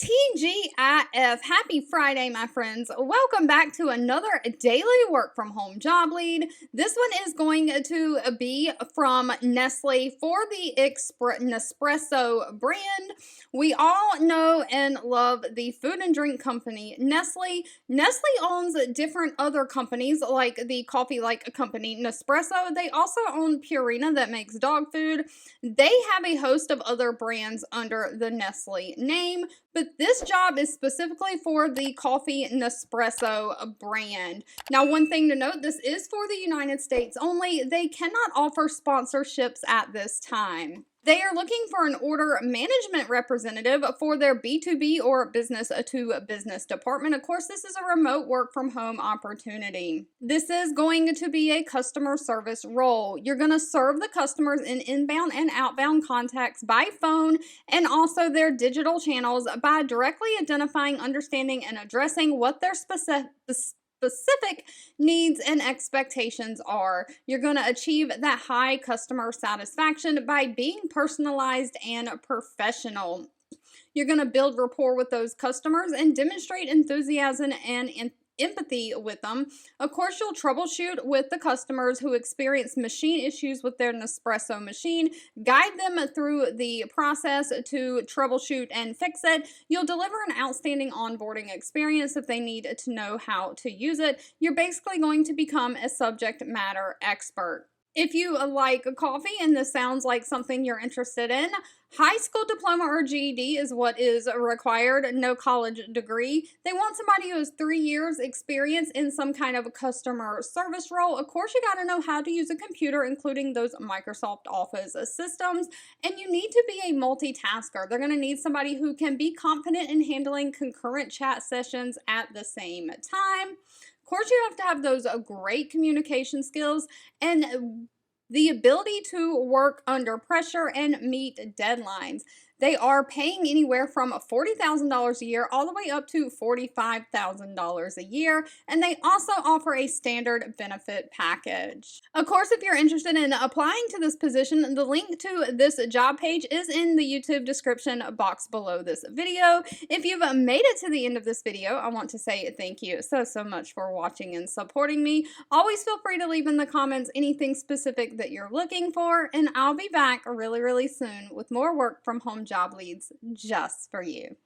TGIF. Happy Friday, my friends. Welcome back to another daily work from home job lead. This one is going to be from Nestle for the Nespresso brand. We all know and love the food and drink company Nestle. Nestle owns different other companies like the coffee-like company Nespresso. They also own Purina that makes dog food. They have a host of other brands under the Nestle name, but this job is specifically for the coffee Nespresso brand. Now, one thing to note, this is for the United States only. They cannot offer sponsorships at this time. They are looking for an order management representative for their B2B or business-to-business department. Of course, this is a remote work from home opportunity. This is going to be a customer service role. You're going to serve the customers in inbound and outbound contacts by phone and also their digital channels by directly identifying, understanding, and addressing what their specific needs and expectations are. You're going to achieve that high customer satisfaction by being personalized and professional. You're going to build rapport with those customers and demonstrate enthusiasm and empathy with them. Of course, you'll troubleshoot with the customers who experience machine issues with their Nespresso machine, guide them through the process to troubleshoot and fix it. You'll deliver an outstanding onboarding experience if they need to know how to use it. You're basically going to become a subject matter expert. If you like coffee and this sounds like something you're interested in, high school diploma or GED is what is required, no college degree. They want somebody who has 3 years experience in some kind of a customer service role. Of course, you got to know how to use a computer, including those Microsoft Office systems, and you need to be a multitasker. They're going to need somebody who can be confident in handling concurrent chat sessions at the same time. Of course, you have to have those great communication skills and the ability to work under pressure and meet deadlines. They are paying anywhere from $40,000 a year all the way up to $45,000 a year, and they also offer a standard benefit package. Of course, if you're interested in applying to this position, the link to this job page is in the YouTube description box below this video. If you've made it to the end of this video, I want to say thank you so much for watching and supporting me. Always feel free to leave in the comments anything specific that you're looking for, and I'll be back really soon with more work from home job leads just for you.